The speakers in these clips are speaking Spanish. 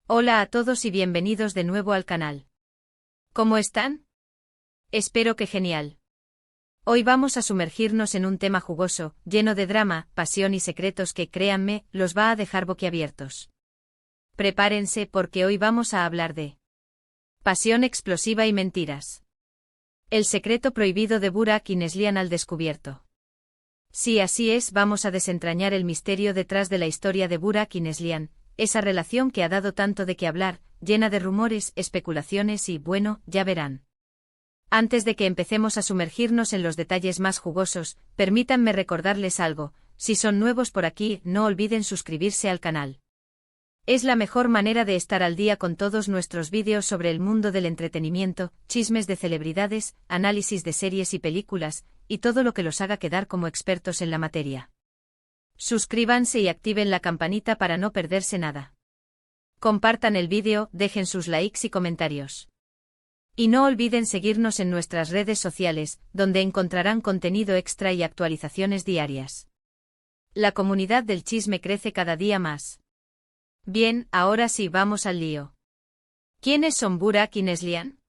Hola a todos y bienvenidos de nuevo al canal. ¿Cómo están? Espero que genial. Hoy vamos a sumergirnos en un tema jugoso, lleno de drama, pasión y secretos que, créanme, los va a dejar boquiabiertos. Prepárense porque hoy vamos a hablar de pasión explosiva y mentiras. El secreto prohibido de Burak y Neslihan al descubierto. Sí, así es, vamos a desentrañar el misterio detrás de la historia de Burak y Neslihan, esa relación que ha dado tanto de qué hablar, llena de rumores, especulaciones y, bueno, ya verán. Antes de que empecemos a sumergirnos en los detalles más jugosos, permítanme recordarles algo: si son nuevos por aquí, no olviden suscribirse al canal. Es la mejor manera de estar al día con todos nuestros vídeos sobre el mundo del entretenimiento, chismes de celebridades, análisis de series y películas, y todo lo que los haga quedar como expertos en la materia. Suscríbanse y activen la campanita para no perderse nada. Compartan el vídeo, dejen sus likes y comentarios. Y no olviden seguirnos en nuestras redes sociales, donde encontrarán contenido extra y actualizaciones diarias. La comunidad del chisme crece cada día más. Bien, ahora sí vamos al lío. ¿Quiénes son Burak y Neslihan?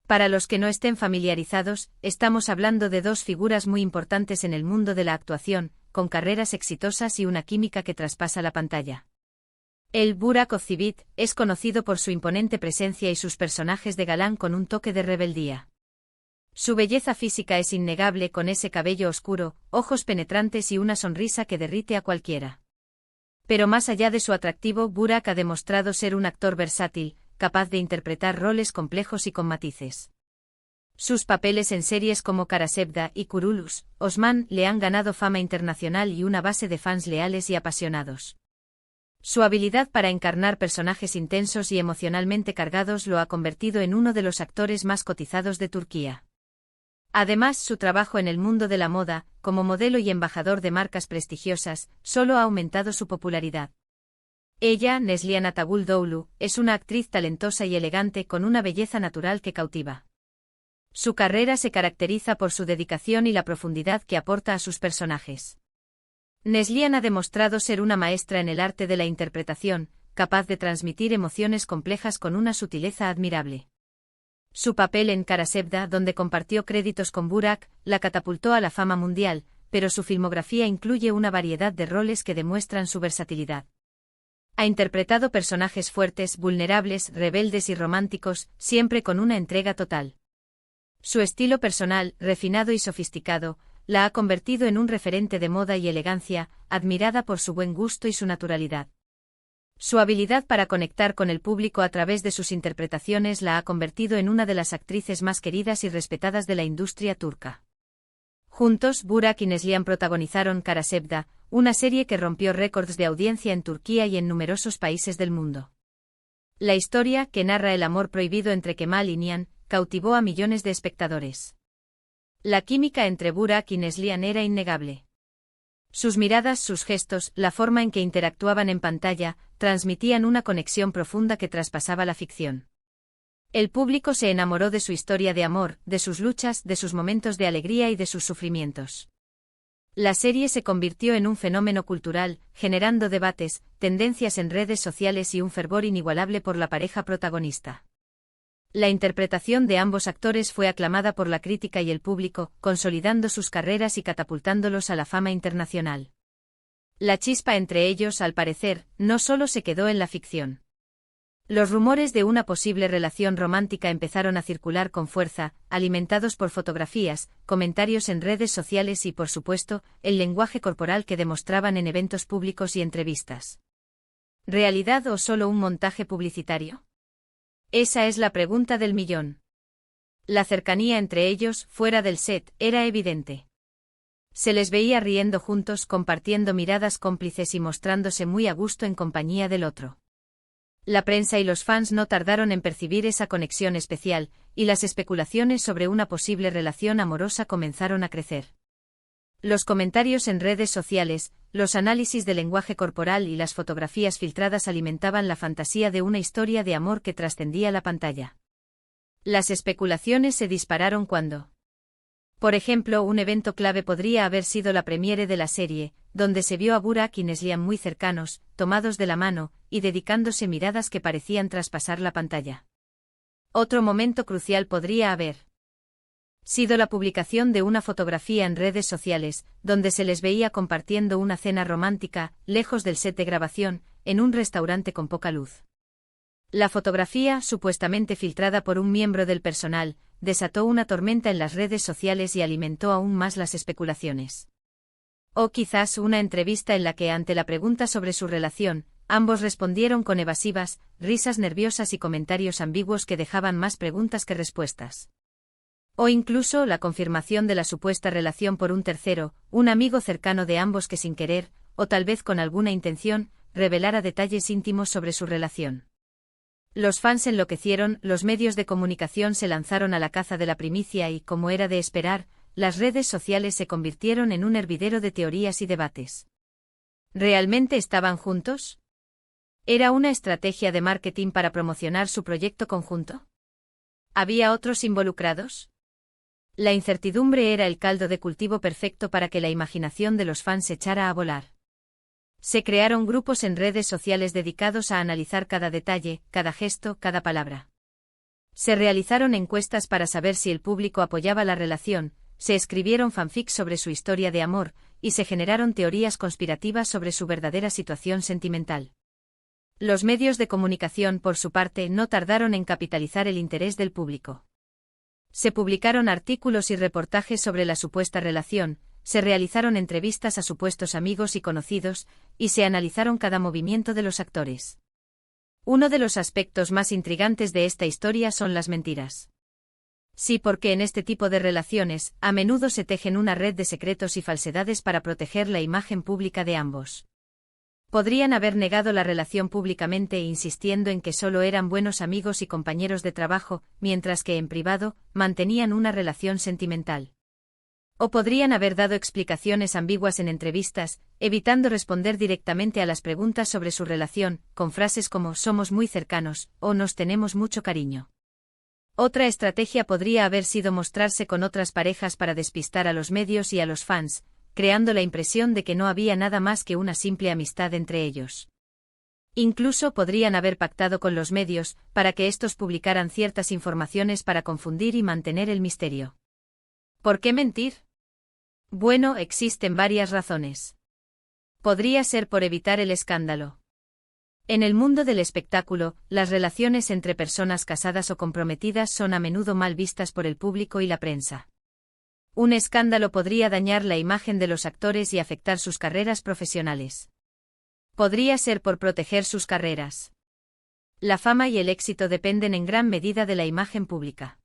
Para los que no estén familiarizados, estamos hablando de dos figuras muy importantes en el mundo de la actuación, con carreras exitosas y una química que traspasa la pantalla. El Burak Özçivit es conocido por su imponente presencia y sus personajes de galán con un toque de rebeldía. Su belleza física es innegable, con ese cabello oscuro, ojos penetrantes y una sonrisa que derrite a cualquiera. Pero más allá de su atractivo, Burak ha demostrado ser un actor versátil, capaz de interpretar roles complejos y con matices. Sus papeles en series como Karasevda y Kuruluş, Osman le han ganado fama internacional y una base de fans leales y apasionados. Su habilidad para encarnar personajes intensos y emocionalmente cargados lo ha convertido en uno de los actores más cotizados de Turquía. Además, su trabajo en el mundo de la moda, como modelo y embajador de marcas prestigiosas, solo ha aumentado su popularidad. Ella, Neslihan Atabuldoglu, es una actriz talentosa y elegante con una belleza natural que cautiva. Su carrera se caracteriza por su dedicación y la profundidad que aporta a sus personajes. Neslihan ha demostrado ser una maestra en el arte de la interpretación, capaz de transmitir emociones complejas con una sutileza admirable. Su papel en Karasevda, donde compartió créditos con Burak, la catapultó a la fama mundial, pero su filmografía incluye una variedad de roles que demuestran su versatilidad. Ha interpretado personajes fuertes, vulnerables, rebeldes y románticos, siempre con una entrega total. Su estilo personal, refinado y sofisticado, la ha convertido en un referente de moda y elegancia, admirada por su buen gusto y su naturalidad. Su habilidad para conectar con el público a través de sus interpretaciones la ha convertido en una de las actrices más queridas y respetadas de la industria turca. Juntos, Burak y Neslihan protagonizaron Karasevda, una serie que rompió récords de audiencia en Turquía y en numerosos países del mundo. La historia, que narra el amor prohibido entre Kemal y Nihan, cautivó a millones de espectadores. La química entre Burak y Neslihan era innegable. Sus miradas, sus gestos, la forma en que interactuaban en pantalla, transmitían una conexión profunda que traspasaba la ficción. El público se enamoró de su historia de amor, de sus luchas, de sus momentos de alegría y de sus sufrimientos. La serie se convirtió en un fenómeno cultural, generando debates, tendencias en redes sociales y un fervor inigualable por la pareja protagonista. La interpretación de ambos actores fue aclamada por la crítica y el público, consolidando sus carreras y catapultándolos a la fama internacional. La chispa entre ellos, al parecer, no solo se quedó en la ficción. Los rumores de una posible relación romántica empezaron a circular con fuerza, alimentados por fotografías, comentarios en redes sociales y, por supuesto, el lenguaje corporal que demostraban en eventos públicos y entrevistas. ¿Realidad o solo un montaje publicitario? Esa es la pregunta del millón. La cercanía entre ellos, fuera del set, era evidente. Se les veía riendo juntos, compartiendo miradas cómplices y mostrándose muy a gusto en compañía del otro. La prensa y los fans no tardaron en percibir esa conexión especial, y las especulaciones sobre una posible relación amorosa comenzaron a crecer. Los comentarios en redes sociales, los análisis del lenguaje corporal y las fotografías filtradas alimentaban la fantasía de una historia de amor que trascendía la pantalla. Las especulaciones se dispararon cuando Por ejemplo, un evento clave podría haber sido la premiere de la serie, donde se vio a Burak y Neslihan muy cercanos, tomados de la mano, y dedicándose miradas que parecían traspasar la pantalla. Otro momento crucial podría haber sido la publicación de una fotografía en redes sociales, donde se les veía compartiendo una cena romántica, lejos del set de grabación, en un restaurante con poca luz. La fotografía, supuestamente filtrada por un miembro del personal, desató una tormenta en las redes sociales y alimentó aún más las especulaciones. O quizás una entrevista en la que, ante la pregunta sobre su relación, ambos respondieron con evasivas, risas nerviosas y comentarios ambiguos que dejaban más preguntas que respuestas. O incluso la confirmación de la supuesta relación por un tercero, un amigo cercano de ambos que sin querer, o tal vez con alguna intención, revelara detalles íntimos sobre su relación. Los fans enloquecieron, los medios de comunicación se lanzaron a la caza de la primicia y, como era de esperar, las redes sociales se convirtieron en un hervidero de teorías y debates. ¿Realmente estaban juntos? ¿Era una estrategia de marketing para promocionar su proyecto conjunto? ¿Había otros involucrados? La incertidumbre era el caldo de cultivo perfecto para que la imaginación de los fans se echara a volar. Se crearon grupos en redes sociales dedicados a analizar cada detalle, cada gesto, cada palabra. Se realizaron encuestas para saber si el público apoyaba la relación, se escribieron fanfics sobre su historia de amor, y se generaron teorías conspirativas sobre su verdadera situación sentimental. Los medios de comunicación, por su parte, no tardaron en capitalizar el interés del público. Se publicaron artículos y reportajes sobre la supuesta relación, se realizaron entrevistas a supuestos amigos y conocidos, y se analizaron cada movimiento de los actores. Uno de los aspectos más intrigantes de esta historia son las mentiras. Sí, porque en este tipo de relaciones, a menudo se tejen una red de secretos y falsedades para proteger la imagen pública de ambos. Podrían haber negado la relación públicamente insistiendo en que solo eran buenos amigos y compañeros de trabajo, mientras que en privado, mantenían una relación sentimental. O podrían haber dado explicaciones ambiguas en entrevistas, evitando responder directamente a las preguntas sobre su relación, con frases como «somos muy cercanos» o «nos tenemos mucho cariño». Otra estrategia podría haber sido mostrarse con otras parejas para despistar a los medios y a los fans, creando la impresión de que no había nada más que una simple amistad entre ellos. Incluso podrían haber pactado con los medios, para que estos publicaran ciertas informaciones para confundir y mantener el misterio. ¿Por qué mentir? Bueno, existen varias razones. Podría ser por evitar el escándalo. En el mundo del espectáculo, las relaciones entre personas casadas o comprometidas son a menudo mal vistas por el público y la prensa. Un escándalo podría dañar la imagen de los actores y afectar sus carreras profesionales. Podría ser por proteger sus carreras. La fama y el éxito dependen en gran medida de la imagen pública.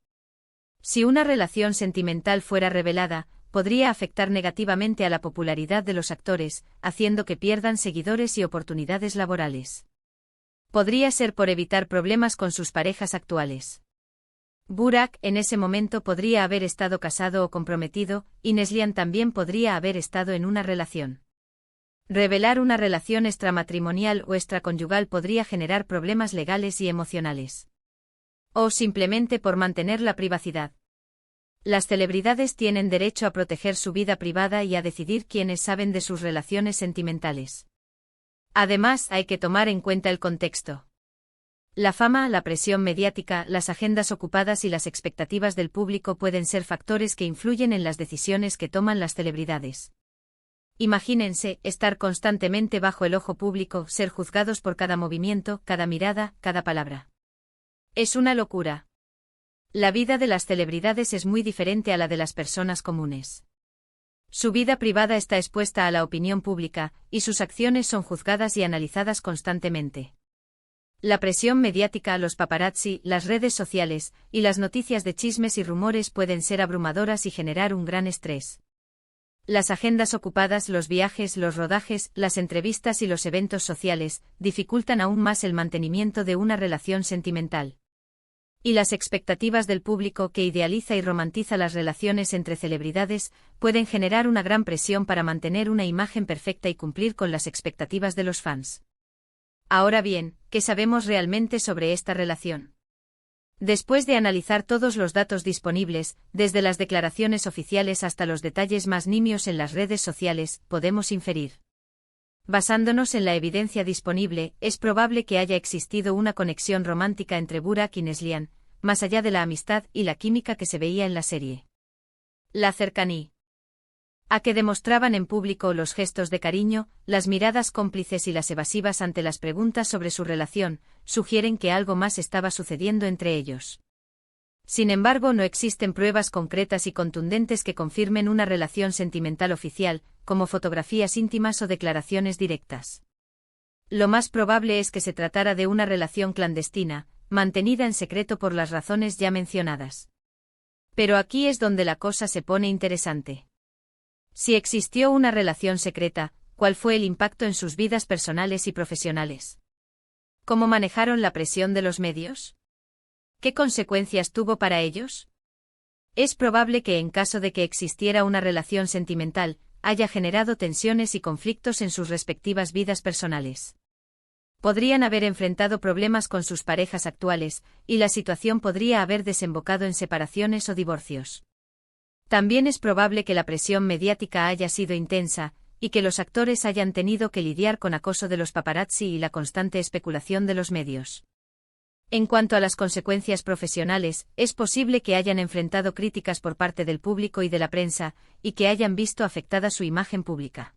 Si una relación sentimental fuera revelada, podría afectar negativamente a la popularidad de los actores, haciendo que pierdan seguidores y oportunidades laborales. Podría ser por evitar problemas con sus parejas actuales. Burak en ese momento podría haber estado casado o comprometido, y Neslihan también podría haber estado en una relación. Revelar una relación extramatrimonial o extraconyugal podría generar problemas legales y emocionales. O simplemente por mantener la privacidad. Las celebridades tienen derecho a proteger su vida privada y a decidir quiénes saben de sus relaciones sentimentales. Además, hay que tomar en cuenta el contexto. La fama, la presión mediática, las agendas ocupadas y las expectativas del público pueden ser factores que influyen en las decisiones que toman las celebridades. Imagínense, estar constantemente bajo el ojo público, ser juzgados por cada movimiento, cada mirada, cada palabra. Es una locura. La vida de las celebridades es muy diferente a la de las personas comunes. Su vida privada está expuesta a la opinión pública, y sus acciones son juzgadas y analizadas constantemente. La presión mediática, los paparazzi, las redes sociales, y las noticias de chismes y rumores pueden ser abrumadoras y generar un gran estrés. Las agendas ocupadas, los viajes, los rodajes, las entrevistas y los eventos sociales, dificultan aún más el mantenimiento de una relación sentimental. Y las expectativas del público que idealiza y romantiza las relaciones entre celebridades, pueden generar una gran presión para mantener una imagen perfecta y cumplir con las expectativas de los fans. Ahora bien, ¿qué sabemos realmente sobre esta relación? Después de analizar todos los datos disponibles, desde las declaraciones oficiales hasta los detalles más nimios en las redes sociales, podemos inferir. Basándonos en la evidencia disponible, es probable que haya existido una conexión romántica entre Burak y Neslihan, más allá de la amistad y la química que se veía en la serie. La cercanía a que demostraban en público los gestos de cariño, las miradas cómplices y las evasivas ante las preguntas sobre su relación, sugieren que algo más estaba sucediendo entre ellos. Sin embargo, no existen pruebas concretas y contundentes que confirmen una relación sentimental oficial, como fotografías íntimas o declaraciones directas. Lo más probable es que se tratara de una relación clandestina, mantenida en secreto por las razones ya mencionadas. Pero aquí es donde la cosa se pone interesante. Si existió una relación secreta, ¿cuál fue el impacto en sus vidas personales y profesionales? ¿Cómo manejaron la presión de los medios? ¿Qué consecuencias tuvo para ellos? Es probable que en caso de que existiera una relación sentimental, haya generado tensiones y conflictos en sus respectivas vidas personales. Podrían haber enfrentado problemas con sus parejas actuales, y la situación podría haber desembocado en separaciones o divorcios. También es probable que la presión mediática haya sido intensa, y que los actores hayan tenido que lidiar con acoso de los paparazzi y la constante especulación de los medios. En cuanto a las consecuencias profesionales, es posible que hayan enfrentado críticas por parte del público y de la prensa, y que hayan visto afectada su imagen pública.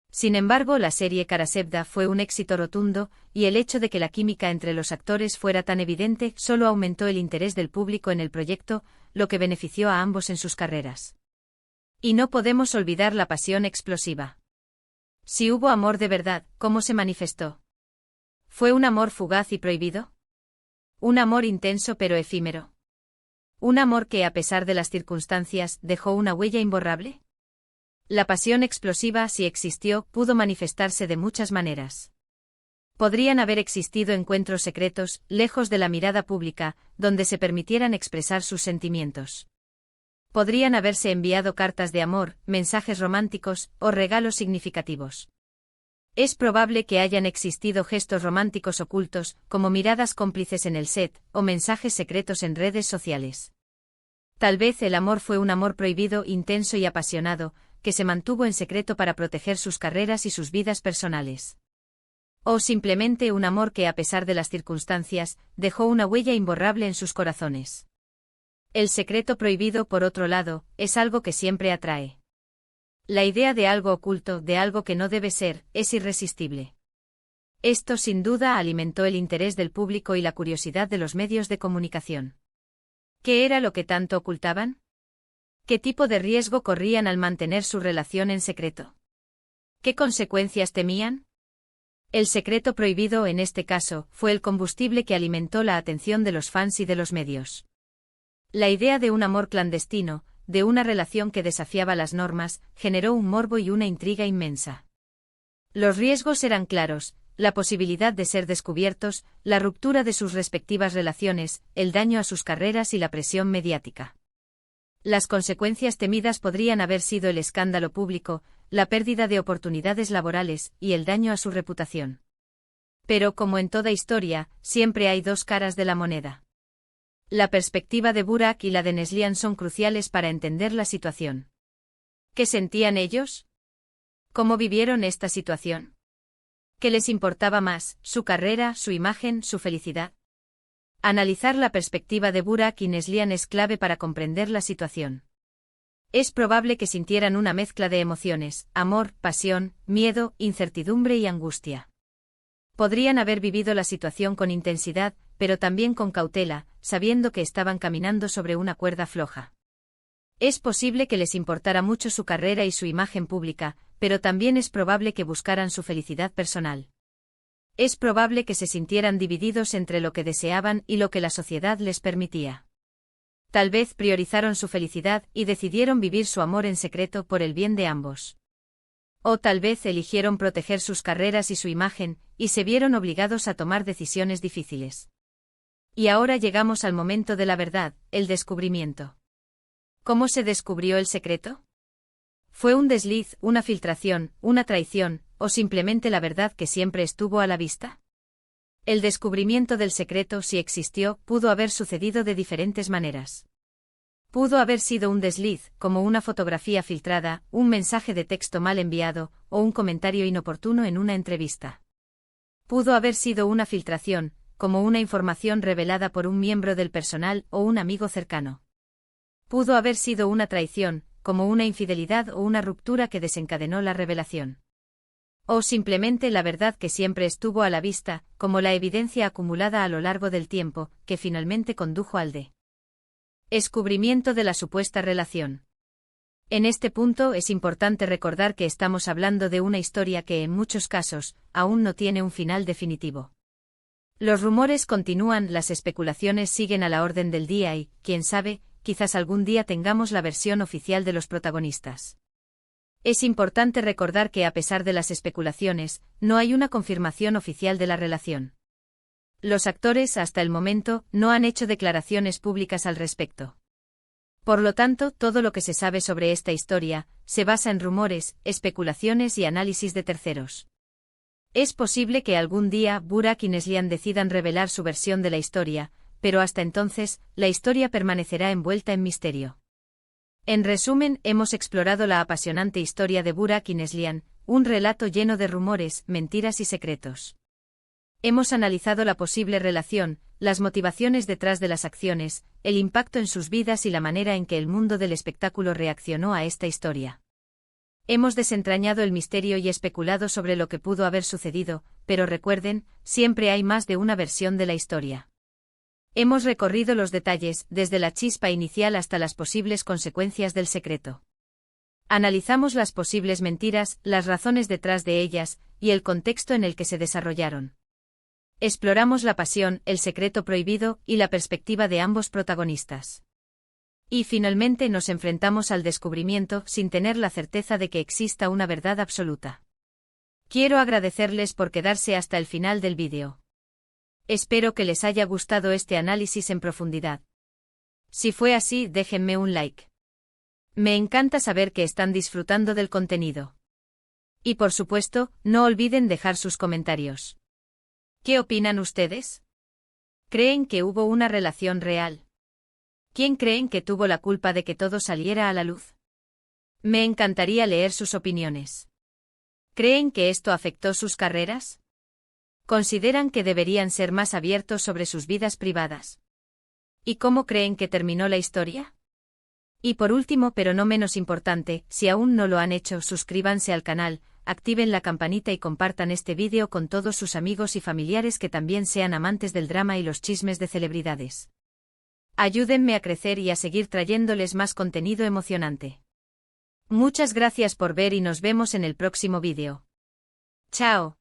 Sin embargo, la serie Karasevda fue un éxito rotundo, y el hecho de que la química entre los actores fuera tan evidente solo aumentó el interés del público en el proyecto, lo que benefició a ambos en sus carreras. Y no podemos olvidar la pasión explosiva. Si hubo amor de verdad, ¿cómo se manifestó? ¿Fue un amor fugaz y prohibido? ¿Un amor intenso pero efímero? ¿Un amor que, a pesar de las circunstancias, dejó una huella imborrable? La pasión explosiva, si existió, pudo manifestarse de muchas maneras. Podrían haber existido encuentros secretos, lejos de la mirada pública, donde se permitieran expresar sus sentimientos. Podrían haberse enviado cartas de amor, mensajes románticos, o regalos significativos. Es probable que hayan existido gestos románticos ocultos, como miradas cómplices en el set, o mensajes secretos en redes sociales. Tal vez el amor fue un amor prohibido, intenso y apasionado, que se mantuvo en secreto para proteger sus carreras y sus vidas personales. O simplemente un amor que, a pesar de las circunstancias, dejó una huella imborrable en sus corazones. El secreto prohibido, por otro lado, es algo que siempre atrae. La idea de algo oculto, de algo que no debe ser, es irresistible. Esto sin duda alimentó el interés del público y la curiosidad de los medios de comunicación. ¿Qué era lo que tanto ocultaban? ¿Qué tipo de riesgo corrían al mantener su relación en secreto? ¿Qué consecuencias temían? El secreto prohibido, en este caso, fue el combustible que alimentó la atención de los fans y de los medios. La idea de un amor clandestino, de una relación que desafiaba las normas, generó un morbo y una intriga inmensa. Los riesgos eran claros: la posibilidad de ser descubiertos, la ruptura de sus respectivas relaciones, el daño a sus carreras y la presión mediática. Las consecuencias temidas podrían haber sido el escándalo público, la pérdida de oportunidades laborales y el daño a su reputación. Pero, como en toda historia, siempre hay dos caras de la moneda. La perspectiva de Burak y la de Neslihan son cruciales para entender la situación. ¿Qué sentían ellos? ¿Cómo vivieron esta situación? ¿Qué les importaba más, su carrera, su imagen, su felicidad? Analizar la perspectiva de Burak y Neslihan es clave para comprender la situación. Es probable que sintieran una mezcla de emociones: amor, pasión, miedo, incertidumbre y angustia. Podrían haber vivido la situación con intensidad, pero también con cautela, sabiendo que estaban caminando sobre una cuerda floja. Es posible que les importara mucho su carrera y su imagen pública, pero también es probable que buscaran su felicidad personal. Es probable que se sintieran divididos entre lo que deseaban y lo que la sociedad les permitía. Tal vez priorizaron su felicidad y decidieron vivir su amor en secreto por el bien de ambos. O tal vez eligieron proteger sus carreras y su imagen, y se vieron obligados a tomar decisiones difíciles. Y ahora llegamos al momento de la verdad, el descubrimiento. ¿Cómo se descubrió el secreto? ¿Fue un desliz, una filtración, una traición, o simplemente la verdad que siempre estuvo a la vista? El descubrimiento del secreto, si existió, pudo haber sucedido de diferentes maneras. Pudo haber sido un desliz, como una fotografía filtrada, un mensaje de texto mal enviado, o un comentario inoportuno en una entrevista. Pudo haber sido una filtración, como una información revelada por un miembro del personal o un amigo cercano. Pudo haber sido una traición, como una infidelidad o una ruptura que desencadenó la revelación. O simplemente la verdad que siempre estuvo a la vista, como la evidencia acumulada a lo largo del tiempo, que finalmente condujo al descubrimiento de la supuesta relación. En este punto es importante recordar que estamos hablando de una historia que en muchos casos, aún no tiene un final definitivo. Los rumores continúan, las especulaciones siguen a la orden del día y, quién sabe, quizás algún día tengamos la versión oficial de los protagonistas. Es importante recordar que a pesar de las especulaciones, no hay una confirmación oficial de la relación. Los actores, hasta el momento, no han hecho declaraciones públicas al respecto. Por lo tanto, todo lo que se sabe sobre esta historia, se basa en rumores, especulaciones y análisis de terceros. Es posible que algún día Burak y Neslihan decidan revelar su versión de la historia, pero hasta entonces, la historia permanecerá envuelta en misterio. En resumen, hemos explorado la apasionante historia de Burak y Neslihan, un relato lleno de rumores, mentiras y secretos. Hemos analizado la posible relación, las motivaciones detrás de las acciones, el impacto en sus vidas y la manera en que el mundo del espectáculo reaccionó a esta historia. Hemos desentrañado el misterio y especulado sobre lo que pudo haber sucedido, pero recuerden, siempre hay más de una versión de la historia. Hemos recorrido los detalles, desde la chispa inicial hasta las posibles consecuencias del secreto. Analizamos las posibles mentiras, las razones detrás de ellas, y el contexto en el que se desarrollaron. Exploramos la pasión, el secreto prohibido, y la perspectiva de ambos protagonistas. Y finalmente nos enfrentamos al descubrimiento sin tener la certeza de que exista una verdad absoluta. Quiero agradecerles por quedarse hasta el final del vídeo. Espero que les haya gustado este análisis en profundidad. Si fue así, déjenme un like. Me encanta saber que están disfrutando del contenido. Y por supuesto, no olviden dejar sus comentarios. ¿Qué opinan ustedes? ¿Creen que hubo una relación real? ¿Quién creen que tuvo la culpa de que todo saliera a la luz? Me encantaría leer sus opiniones. ¿Creen que esto afectó sus carreras? ¿Consideran que deberían ser más abiertos sobre sus vidas privadas? ¿Y cómo creen que terminó la historia? Y por último, pero no menos importante, si aún no lo han hecho, suscríbanse al canal, activen la campanita y compartan este vídeo con todos sus amigos y familiares que también sean amantes del drama y los chismes de celebridades. Ayúdenme a crecer y a seguir trayéndoles más contenido emocionante. Muchas gracias por ver y nos vemos en el próximo vídeo. Chao.